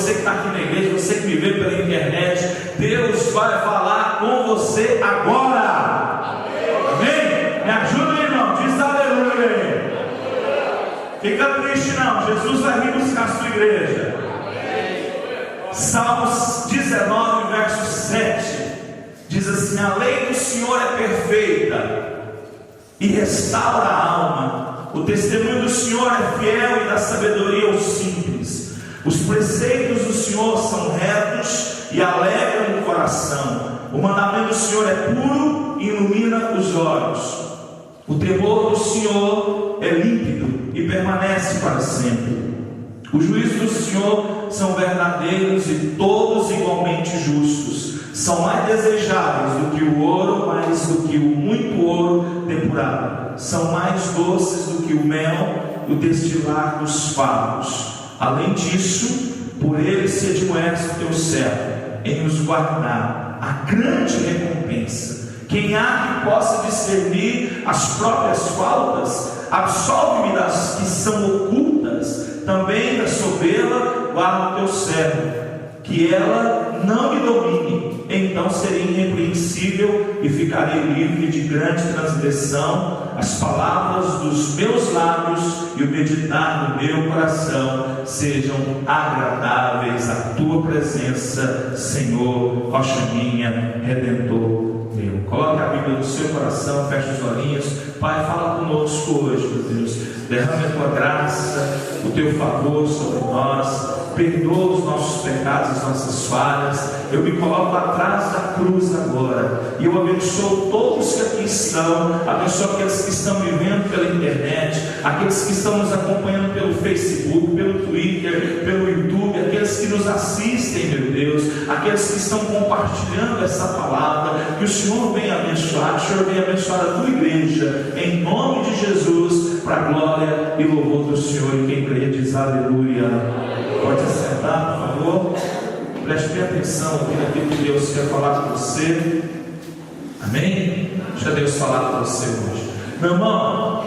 você que está aqui na igreja, você que me vê pela internet, Deus vai falar com você agora. Amém? Me ajuda, irmão, diz aleluia. Fica triste não, Jesus vai vir buscar a sua igreja. Salmos 19, verso 7 diz assim: a lei do Senhor é perfeita e restaura a alma. O testemunho do Senhor é fiel e dá sabedoria aos simples. Os preceitos do Senhor são retos e alegram o coração. O mandamento do Senhor é puro e ilumina os olhos. O temor do Senhor é límpido e permanece para sempre. Os juízos do Senhor são verdadeiros e todos igualmente justos. São mais desejáveis do que o ouro, mais do que o muito ouro depurado. São mais doces do que o mel e o destilar dos favos. Além disso, por eles se admoesta o teu servo em os guardar a grande recompensa. Quem há que possa discernir as próprias faltas, absolve-me das que são ocultas. Também da soberba guarda o teu servo, que ela não me domine. Então serei irrepreensível e ficarei livre de grande transgressão. As palavras dos meus lábios e o meditar do meu coração sejam agradáveis à tua presença, Senhor, rocha minha, redentor meu. Coloque a Bíblia no seu coração, feche os olhinhos. Pai, fala conosco hoje, meu Deus. Derrame a tua graça, o teu favor sobre nós. Perdoa os nossos pecados, as nossas falhas. Eu me coloco atrás da cruz agora e eu abençoo todos que aqui estão. Abençoo aqueles que estão me vendo pela internet, aqueles que estão nos acompanhando pelo Facebook, pelo Twitter, pelo YouTube, aqueles que nos assistem, meu Deus, aqueles que estão compartilhando essa palavra. Que o Senhor venha abençoar, que o Senhor venha abençoar a tua igreja, em nome de Jesus, para a glória e louvor do Senhor. E quem crê diz aleluia. Pode sentar, por favor. Preste bem atenção aqui naquilo que Deus quer falar com você. Amém? Deixa Deus falar com você hoje. Meu irmão,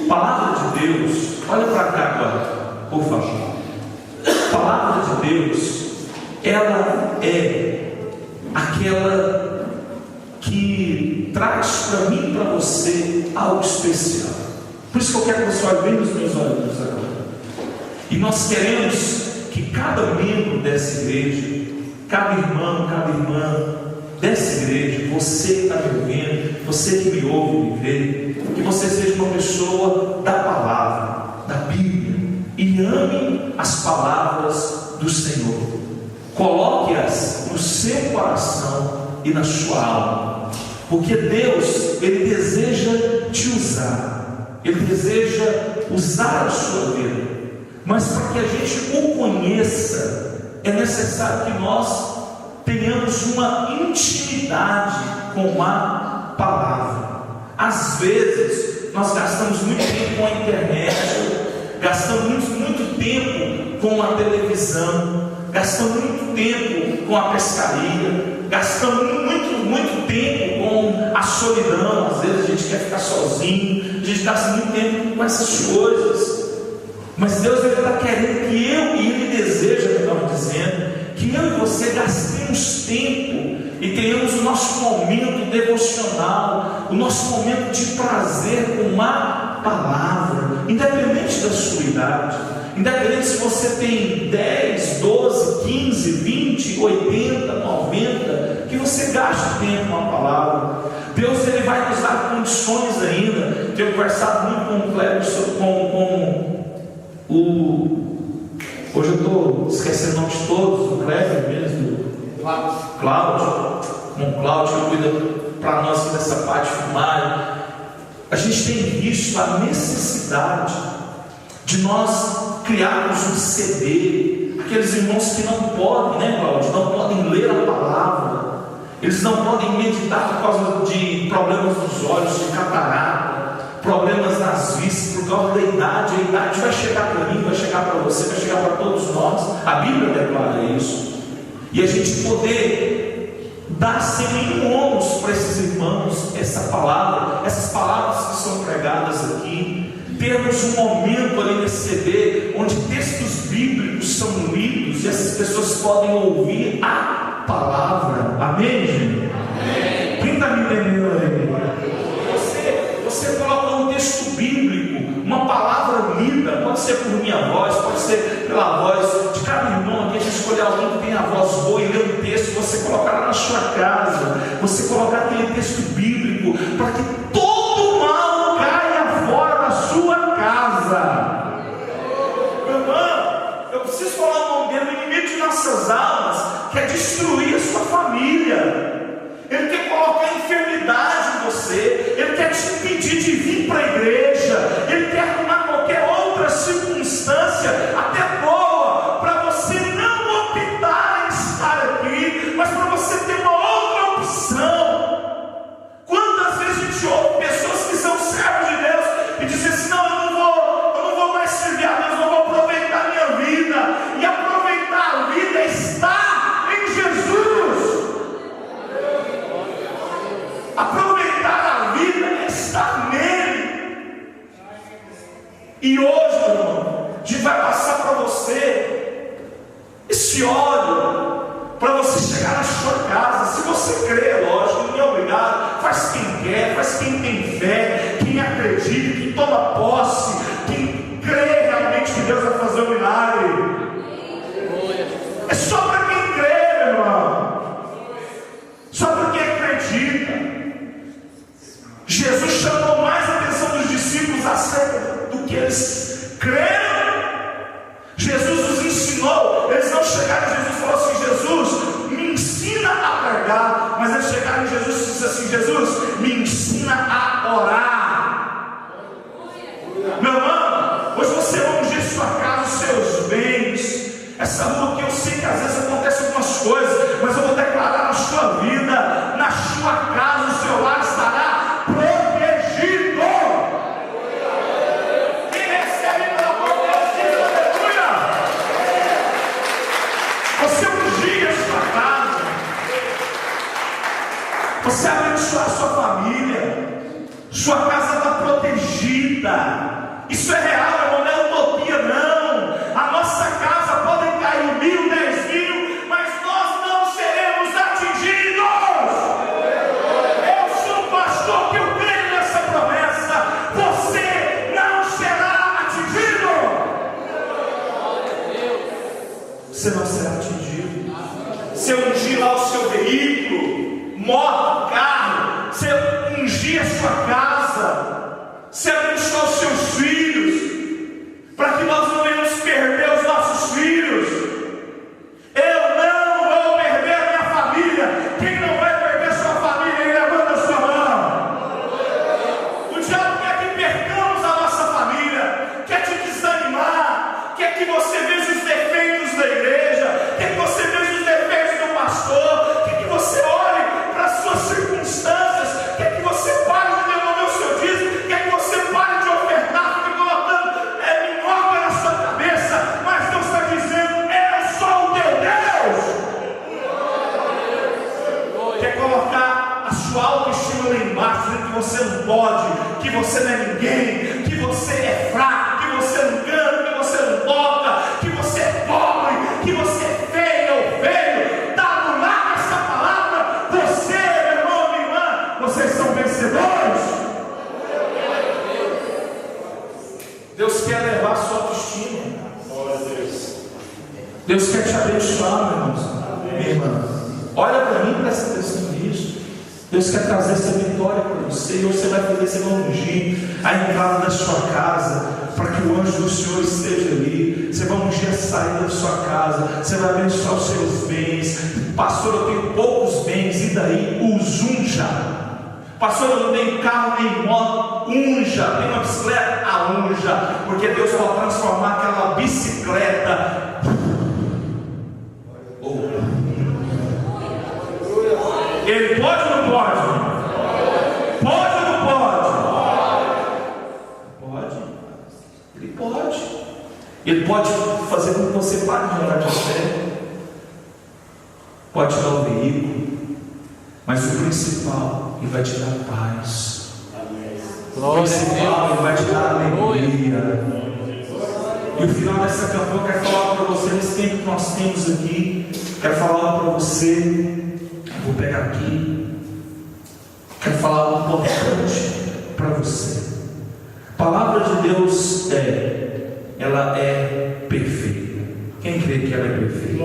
palavra de Deus, olha para cá agora, por favor. Palavra de Deus, ela é aquela que traz para mim e para você algo especial. Por isso que eu quero que você olhe bem nos meus olhos agora. E nós queremos que cada membro dessa igreja, cada irmão, cada irmã dessa igreja, você que está me ouvindo, você que me ouve, me vê, que você seja uma pessoa da palavra, da Bíblia, e ame as palavras do Senhor. Coloque-as no seu coração e na sua alma, porque Deus, Ele deseja te usar, Ele deseja usar a sua vida. Mas para que a gente o conheça, é necessário que nós tenhamos uma intimidade com a palavra. Às vezes, nós gastamos muito tempo com a internet, gastamos muito tempo com a televisão, gastamos muito tempo com a pescaria, gastamos muito tempo com a solidão. Às vezes a gente quer ficar sozinho, a gente gasta muito tempo com essas coisas. Mas Deus está querendo que eu e Ele deseja, melhor dizendo, que eu e você gastemos tempo e tenhamos o nosso momento devocional, o nosso momento de prazer com a palavra, independente da sua idade, independente se você tem 10, 12, 15, 20, 80, 90, que você gaste tempo com a palavra. Deus, Ele vai nos dar condições ainda. Tenho conversado muito com o Cleber, hoje eu estou esquecendo o nome de todos, o Cleber mesmo, Cláudio, com Cláudio que cuida para nós dessa parte de filmagem. A gente tem visto a necessidade de nós criarmos um CD. Aqueles irmãos que não podem, né, Cláudio, não podem ler a palavra, eles não podem meditar por causa de problemas nos olhos, de catarata, problemas nas vistas, por causa da idade. A idade vai chegar para mim, vai chegar para você, vai chegar para todos nós. A Bíblia declara isso. E a gente poder dar sem nenhum ônus para esses irmãos essa palavra, essas palavras que são pregadas aqui. Termos um momento ali nesse CD onde textos bíblicos são lidos e essas pessoas podem ouvir a palavra. Amém, gente? Amém. Quem está me entendendo aí? Você coloca um texto bíblico, uma palavra lida, pode ser por minha voz, pode ser pela voz de cada irmão aqui. A gente escolher alguém que tem a voz boa e ler um texto, você colocar lá na sua casa, você colocar aquele texto bíblico, para que todo mal caia fora da sua casa. Meu irmão, eu preciso falar o nome dele. O inimigo de nossas almas quer destruir a sua família. Ele quer colocar enfermidade em você, ele quer te impedir de vir para a igreja, ele quer arrumar qualquer outra circunstância, até boa, para você não optar em estar aqui, mas para você ter uma outra opção. Quantas vezes a gente ouve pessoas que são servos de Deus e dizem assim: não, eu não vou mais servir a Deus, eu vou aproveitar a minha vida, e aproveitar a vida está em Jesus. Aproveitar a vida é estar nele. E hoje, meu irmão, a gente vai passar para você esse óleo, para você chegar na sua casa. Se você crê, lógico, não é obrigado. Faz quem quer, faz quem tem fé, quem acredita, quem toma posse, quem crê realmente que Deus vai fazer um milagre. É só para quem crê, meu irmão. Só para quem acredita. Jesus chamou mais a atenção dos discípulos acerca do que eles creram. Jesus os ensinou. Eles não chegaram em Jesus e falaram assim: Jesus, me ensina a pregar. Mas eles chegaram em Jesus e disseram assim: Jesus, me ensina a orar. Meu irmão, hoje você vai ungir sua casa, os seus bens. Essa rua que eu sei que às vezes acontece algumas coisas, mas eu vou declarar na sua vida, na sua casa, o seu lar estará protegido. Quem recebe pela protegido, aleluia. Você ungia a sua casa, você abençoa a sua família, sua casa está protegida. Isso é real, irmão, não é utopia, não. A nossa casa pode cair 1.000, 10.000, mas nós não seremos atingidos. Eu sou um pastor que eu creio nessa promessa. Você não será atingido. Você não será atingido. Se eu ungir lá o seu veículo, moto, carro, se eu ungir a sua casa, se abençoar os seus filhos, para que nós não venhamos perder os nossos filhos. Eu não vou perder a minha família. Quem não vai perder a sua família, ele levanta a sua mão. O diabo quer que percamos a nossa família, quer te desanimar, quer que você veja os defeitos da igreja, quer que você veja os defeitos do pastor, quer que você olhe para as suas circunstâncias, quer que você pare de devolver o seu dízimo, quer que você pare de ofertar, fique colocando minhoca na sua cabeça, mas Deus está dizendo: eu sou o teu Deus. Quer colocar a sua autoestima lá embaixo, dizendo que você não pode, que você não é ninguém, que você é fraco, que você não canta, que você não toca, que você é pobre, que você é feio ou feio. Está anulada essa palavra. Você, meu irmão, minha irmã, vocês são vencedores. Deus quer levar a sua autoestima. Deus quer te abençoar, meu irmão, minha irmã. Olha para mim, presta atenção nisso. Deus quer trazer essa vitória para você. E você vai fazer, você vai ungir a entrada da sua casa, para que o anjo do Senhor esteja ali. Você vai ungir a saída da sua casa. Você vai abençoar os seus bens. Pastor, eu tenho poucos bens, e daí? Os unja. Pastor, eu não tenho carro nem moto, unja. Tem uma bicicleta? A unja. Porque Deus pode transformar aquela bicicleta. Ele pode ou não pode? Pode ou não pode? Pode. Ele pode. Ele pode fazer com que você pare de orar de fé. Pode te dar o veículo. Mas o principal, Ele vai te dar paz. O principal, Ele vai te dar alegria. E o final dessa campanha eu quero falar para você, nesse tempo que nós temos aqui, quero falar para você, vou pegar aqui, quero falar algo importante para você. A palavra de Deus ela é perfeita. Quem crê que ela é perfeita?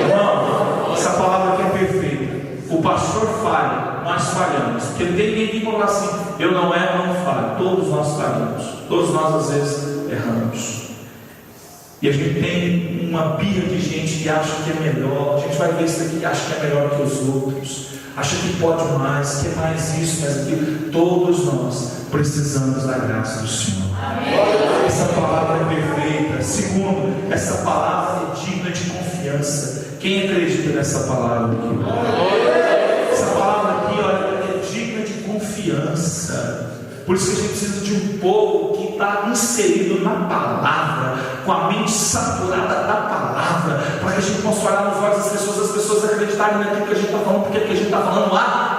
Não, essa palavra aqui é perfeita. O pastor falha, nós falhamos. Porque não tem ninguém que falar assim, eu não falho. Todos nós falhamos. Todos nós às vezes erramos. E a gente tem uma birra de gente que acha que é melhor. A gente vai ver isso aqui e acha que é melhor que os outros. Acha que pode mais, que é mais isso, mais aquilo. Todos nós precisamos da graça do Senhor. Amém. Essa palavra é perfeita. Segundo, essa palavra é digna de confiança. Quem acredita nessa palavra aqui? Essa palavra aqui, olha, é digna de confiança. Por isso que a gente precisa de um povo que está inserido na palavra, com a mente saturada da palavra, para que a gente possa olhar nos olhos das pessoas, as pessoas acreditarem naquilo que a gente está falando, porque é que a gente está falando a palavra.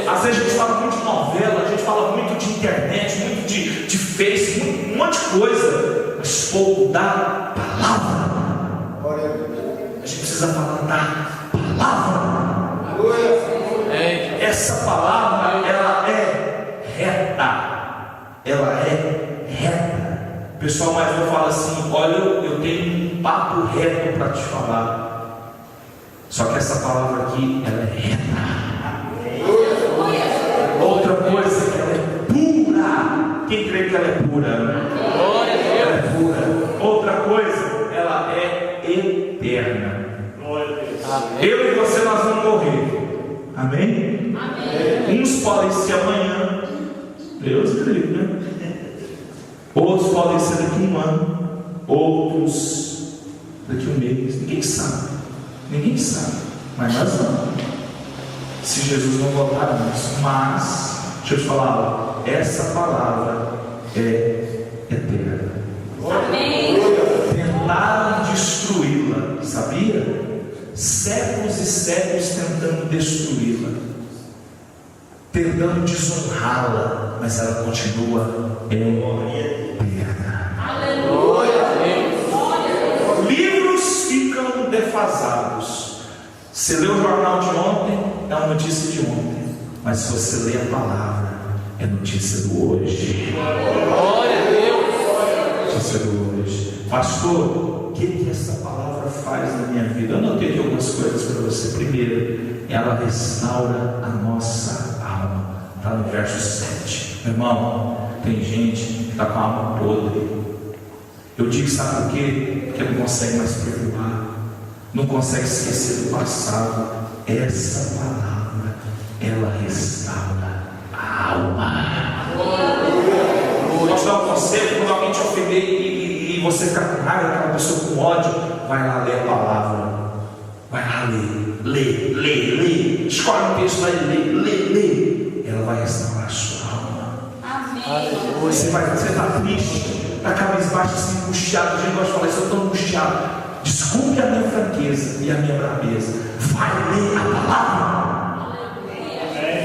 Às vezes a gente fala muito de novela, a gente fala muito de internet, muito de Face, um monte de coisa, mas pouco da palavra. A gente precisa falar da palavra. Essa palavra, ela é reta. Ela é reta. O pessoal mais novo fala assim: olha, eu tenho um papo reto para te falar. Só que essa palavra aqui, ela é reta. Outra coisa, ela é pura. Quem crê que ela é pura? Ela é pura. Outra coisa, ela é eterna. Eu e você, nós vamos morrer. Amém? Amém? Uns podem ser amanhã, Deus crê, né? Outros podem ser daqui um ano, outros daqui um mês. Ninguém sabe. Ninguém sabe. Mas nós vamos. Se Jesus não voltar antes. Mas, deixa eu te falar, essa palavra é eterna. Amém. Tentaram destruí-la, sabia? Séculos e séculos tentando destruí-la, tentando desonrá-la, mas ela continua eterna. Aleluia. Livros ficam defasados. Você lê o jornal de ontem, é uma notícia de ontem, mas se você lê a palavra, é notícia do hoje. Glória a Deus. Notícia do hoje. Pastor, o que essa palavra faz na minha vida? Eu anotei aqui algumas coisas para você. Primeiro, ela restaura a nossa alma. Está no verso 7. Meu irmão, tem gente que está com a alma podre. Eu digo, sabe por quê? Porque não consegue mais perdoar, não consegue esquecer do passado. Essa palavra, ela restaura a alma. Posso dar um conselho? Quando alguém te ofender e você ficar com raiva, aquela pessoa com ódio, vai lá ler a palavra. Vai lá ler. Escolhe um texto lá e lê. Ela vai restaurar a sua alma. Amém. Você está triste, está cabisbaixo, assim, angustiado. A gente gosta de falar isso, eu estou angustiado. Desculpe a minha fraqueza e a minha braveza. Vai ler a palavra.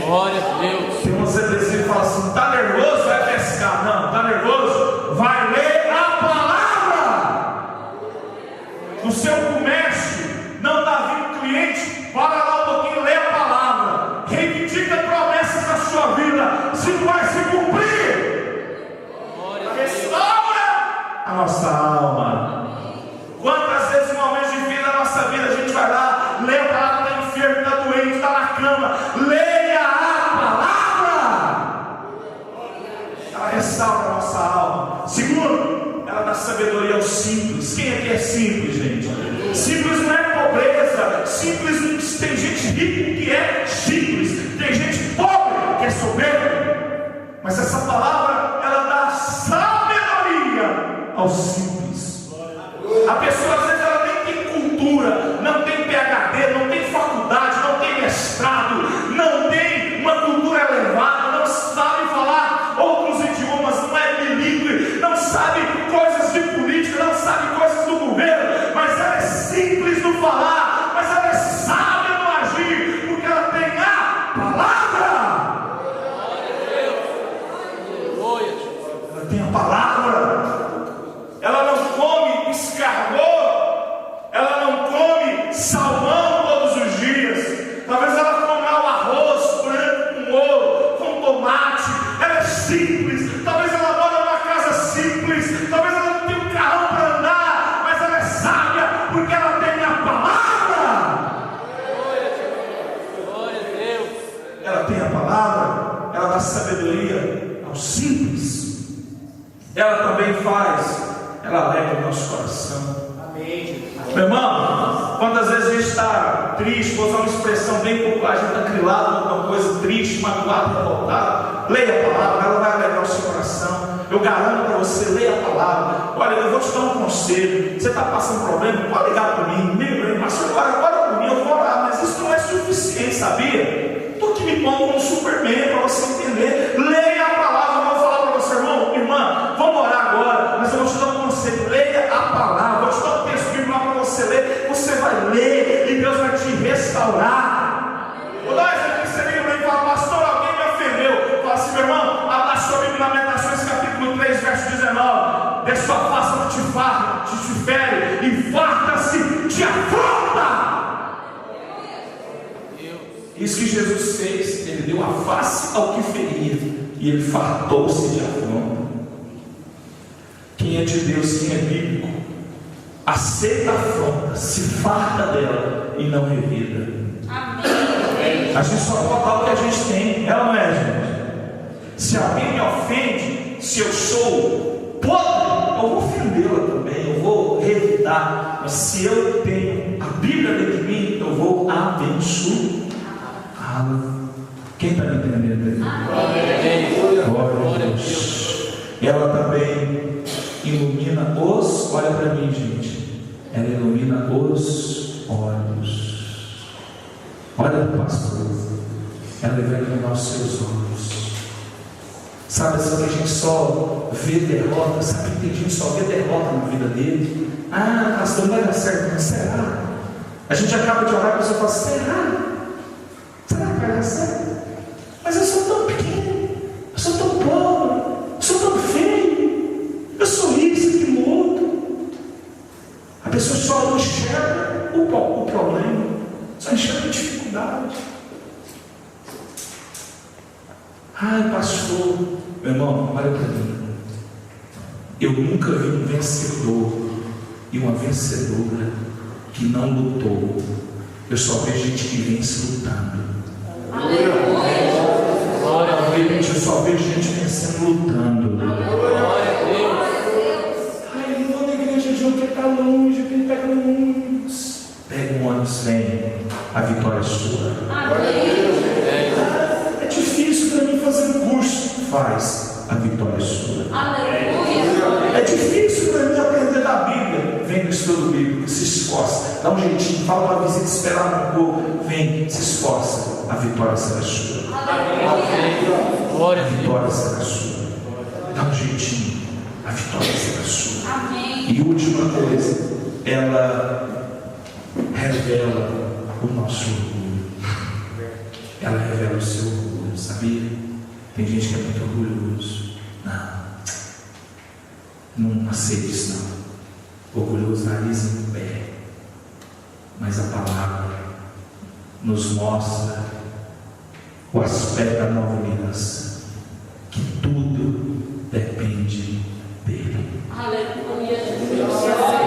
Glória a Deus. Tem umas vezes que fala assim: está nervoso? Vai pescar. Não, está nervoso? Vai ler a palavra. No seu comércio não está vindo cliente, para lá um pouquinho, lê a palavra, reivindica promessas na sua vida, se vai se cumprir. Restaura a nossa alma. Quantas vezes em momentos de vida da nossa vida a gente vai lá, lê a palavra, está enfermo, está doente, está na cama, leia a palavra. Ela restaura a nossa alma. Segundo, ela dá sabedoria aos simples. Quem aqui é simples, gente? Simples não é pobreza. Simples, tem gente rica que é simples, tem gente pobre que é soberbo. Mas essa palavra, ela dá sabedoria aos simples. A pessoa às vezes ela nem tem cultura, não tem PhD, não tem faculdade, não tem mestrado, não tem uma cultura elevada, não sabe falar outros idiomas, não é bilíngue, não sabe coisas de política, não sabe coisas do governo, mas ela é simples no falar, mas ela é sábia no agir, porque ela tem a palavra. tem a palavra. Ela não come escargot, ela não come salmão todos os dias. Talvez ela coma o arroz branco com ouro, com tomate. Ela é simples. Talvez ela mora numa casa simples. Talvez ela não tenha um carrão para andar, mas ela é sábia porque ela tem a palavra. Glória a Deus. Ela tem a palavra, ela dá sabedoria aos simples. Ela também ela alegra o nosso coração. Amém. Meu irmão, quantas vezes a gente está triste, vou usar uma expressão bem popular, a gente está grilado com alguma coisa triste, magoado, revoltado, leia a palavra, ela vai alegrar o seu coração. Eu garanto para você, leia a palavra. Olha, eu vou te dar um conselho. Você está passando um problema, pode ligar para mim, liga, pastor, ora por mim, eu vou orar, mas isso não é suficiente, sabia? Estou aqui me pondo como um Superman para você entender. Leia a palavra. Eu vou falar para você, irmão, irmã, vamos orar agora, mas eu vou te dar um conselho. Leia a palavra. Vou te dar um texto bíblico lá para você ler. Você vai ler e Deus vai te restaurar. Vou dar um exemplo que você liga para mim e fala, pastor, alguém me ofendeu. Fala assim, meu irmão, abra sua Bíblia em Lamentações capítulo 3, verso 19. Dê sua face ao que te fere, e farta-se de afronta. Isso que Jesus fez, ele deu a face ao que feria, e ele fartou-se de afronta. Quem é de Deus, quem é bíblico, aceita a afronta, se farta dela e não revida. Amém. A gente só pode dar o que a gente tem, ela não é, gente. Se alguém me ofende, se eu sou podre, eu vou ofendê-la também, eu vou revidar. Mas se eu tenho a Bíblia dentro de mim, eu vou abençoar. Quem está me entendendo aí? Glória a Deus. Ela também ilumina os, olha para mim, gente, ela ilumina os olhos. Olha para o pastor, ela vai iluminar os seus olhos. Sabe assim que a gente só vê derrota? Sabe que a gente só vê derrota na vida dele? Ah, pastor, não vai dar certo, mas será? A gente acaba de orar e a pessoa fala, será? Será que vai dar certo? Mas eu sou tão pequeno, eu sou tão pobre, eu sou tão feio, eu sou isso, aquilo outro. A pessoa só não enxerga o problema, só enxerga a dificuldade. Ai, pastor, meu irmão, olha para mim. Eu nunca vi um vencedor e uma vencedora que não lutou. Eu só vejo gente que vence lutando. Glória a Deus. Eu só vejo gente vencendo lutando. Glória a Deus. Ai, eu vou na igreja junto, que está longe, que ele pega um ônibus. Pega um ônibus, vem. A vitória é sua. É difícil para mim fazer um curso. Faz. A vitória é sua. É difícil para mim aprender da Bíblia. Vem no estudo bíblico, se esforça. Dá um jeitinho, fala uma visita, esperar um pouco. Vem, se esforça. A vitória será sua. Glória A vitória será sua. Dá um jeitinho. A vitória será sua. E última coisa, ela revela o nosso orgulho. Ela revela o seu orgulho, sabia? Tem gente que é muito orgulhoso. Não aceita isso não. Orgulhoso, nariz em pé. Mas a palavra nos mostra o aspecto da nova aliança, que tudo depende dele. Aleluia.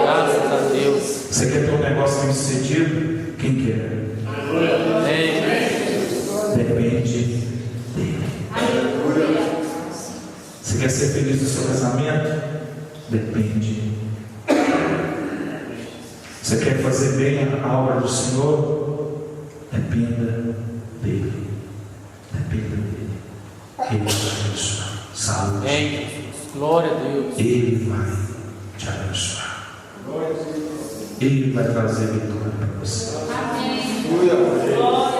Graças a Deus. Você quer ter um negócio bem sucedido? Quem quer? Depende dele. Você quer ser feliz no seu casamento? Depende. Você quer fazer bem a obra do Senhor? Dependa dele. Dependa dele. Ele vai te abençoar. Saúde. Glória a Deus. Ele vai te abençoar. Ele vai trazer vitória para você.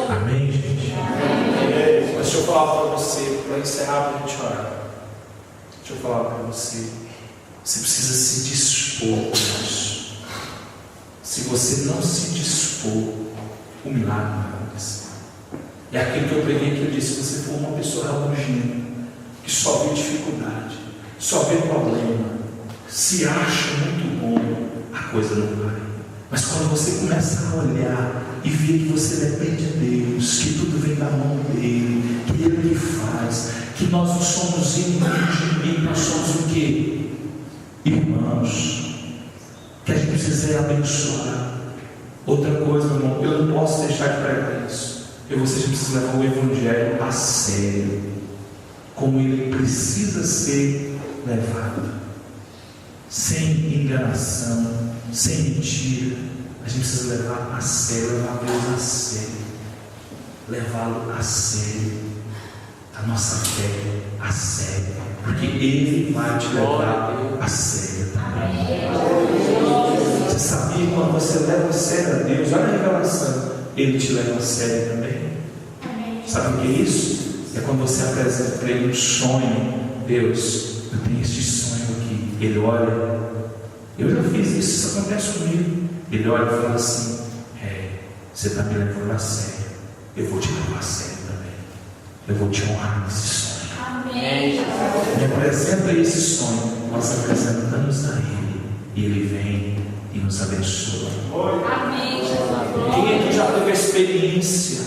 Amém, gente? Amém. Mas deixa eu falar para você, para encerrar, para a gente orar. Deixa eu falar para você. Você precisa se dispor a isso. Se você não se dispor, o milagre vai acontecer. É aquilo que eu preguei que eu disse: se você for uma pessoa rabugenta, que só vê dificuldade, só vê problema, se acha muito bom, a coisa não vai. Mas quando você começa a olhar e ver que você depende de Deus, que tudo vem da mão dele, que ele que faz, que nós não somos inimigos de ninguém, nós somos o quê? Irmãos, que a gente precisa abençoar. Outra coisa, meu irmão, eu não posso deixar de pregar isso. Vocês precisam levar o Evangelho a sério, como ele precisa ser levado, sem enganação, sem mentira. A gente precisa levar a sério, levar Deus a sério, levá-lo a sério, a nossa fé a sério, porque Ele vai te levar a sério também. Você sabia que quando você leva a sério a Deus, olha a revelação, Ele te leva a sério também. Sabe o que é isso? É quando você apresenta para Ele um sonho. Deus, eu tenho este sonho aqui. Ele olha, eu já fiz isso acontece comigo. Ele olha e fala assim: você está me levando a sério, eu vou te levar a sério também, eu vou te honrar nesse sonho. Amém. Me apresenta esse sonho, nós apresentamos a Ele, e Ele vem e nos abençoa. Amém. Quem aqui já teve a experiência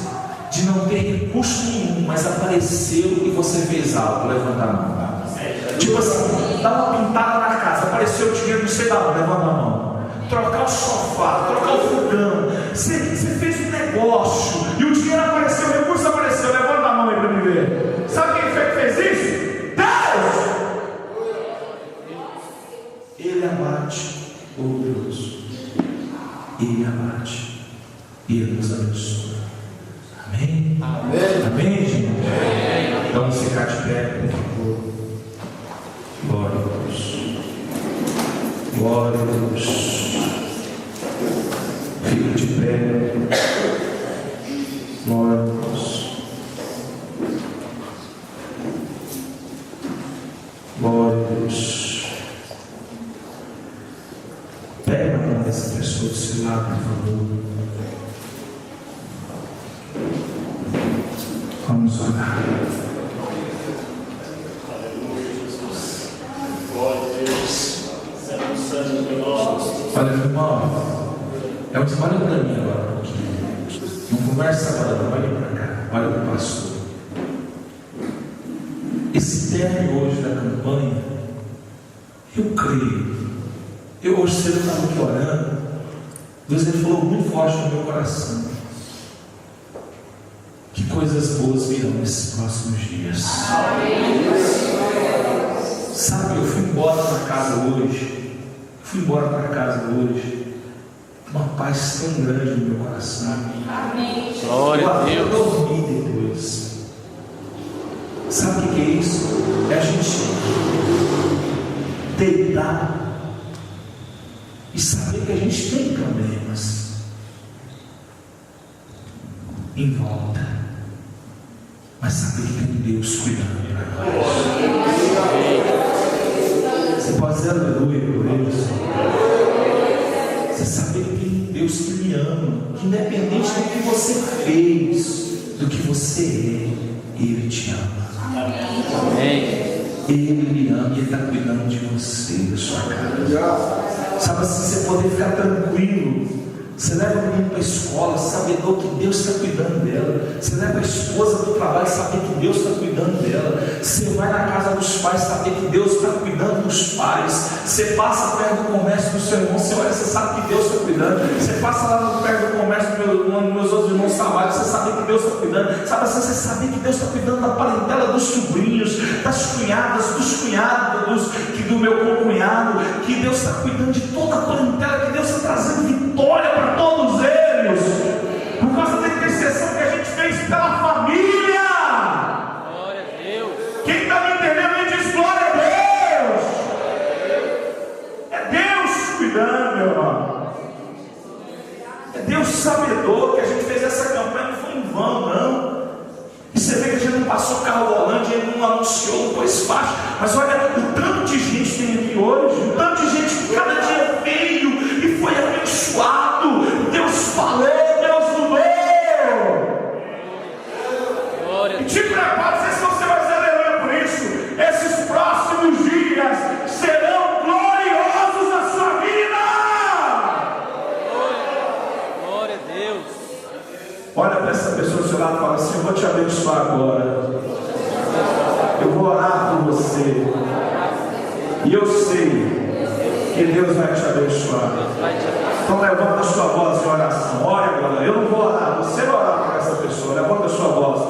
de não ter recurso nenhum, mas apareceu e você fez algo? Levanta a mão. Tipo assim, dá uma pintada na casa, apareceu o dinheiro, não sei da onde, levanta a mão. Trocar o sofá, trocar o fogão, você fez um negócio e o dinheiro apareceu, o recurso apareceu, levanta a mão aí para me ver. Sabe quem foi que fez isso? Deus! Ele abate o orgulhoso, Ele abate e Ele nos abençoa. Amém? Amém. Amém, gente? Amém. Vamos ficar de pé, por favor. Glória a Deus. Glória a Deus. Fica de pé. Glória a Deus. Glória a Deus. Pega a mão dessa pessoa do seu lado, por favor. Vamos orar. Olha, meu irmão, olha para mim agora um pouquinho. Não conversa agora, não, olha para cá, olha para o pastor. Esse término hoje da campanha, eu creio. Eu hoje cedo estava aqui orando, Deus ele falou muito forte no meu coração. Que coisas boas virão nesses próximos dias. Sabe, eu fui embora para casa hoje. Uma paz tão grande no meu coração. Amém. Glória a Deus. Eu dormi depois. Sabe o que é isso? É a gente deitar e saber que a gente tem problemas em volta, mas saber que tem Deus cuidando para nós. Você pode dizer aleluia por isso. Você saber que tem Deus que me ama, que independente do que você fez, do que você é, Ele te ama. Amém. Ele lhe ama e Ele está cuidando de você, da sua casa. Sabe assim, você poder ficar tranquilo. Você leva o menino para a escola, sabedor que Deus está cuidando dela. Você leva a esposa para o trabalho, saber que Deus está cuidando dela. Você vai na casa dos pais, saber que Deus está cuidando dos pais. Você passa perto do comércio do seu irmão, você olha, você sabe que Deus está cuidando. Você passa lá perto do comércio dos meus outros irmãos trabalham, você sabe que Deus está cuidando. Sabe assim, você sabe que Deus está cuidando da parentela dos sobrinhos, das cunhadas, dos cunhados, do meu concunhado, que Deus está cuidando de toda a parentela, que Deus está trazendo vitória para todos eles, por causa da intercessão que a gente fez pela família. Glória a Deus. Quem está me entendendo, me diz glória a Deus. É Deus cuidando, meu irmão. É Deus sabedor que a gente fez essa campanha, não foi em vão, não. E você vê que a gente não passou carro volante, a gente não anunciou, não pôs faixa. Mas olha, o tanto de gente tem aqui hoje, o tanto de gente que cada dia veio e foi abençoado. Olha para essa pessoa do seu lado e fala assim: eu vou te abençoar agora. Eu vou orar por você. E eu sei que Deus vai te abençoar. Então levanta a sua voz em oração. Ore agora. Eu não vou orar. Você vai orar para essa pessoa. Levanta a sua voz.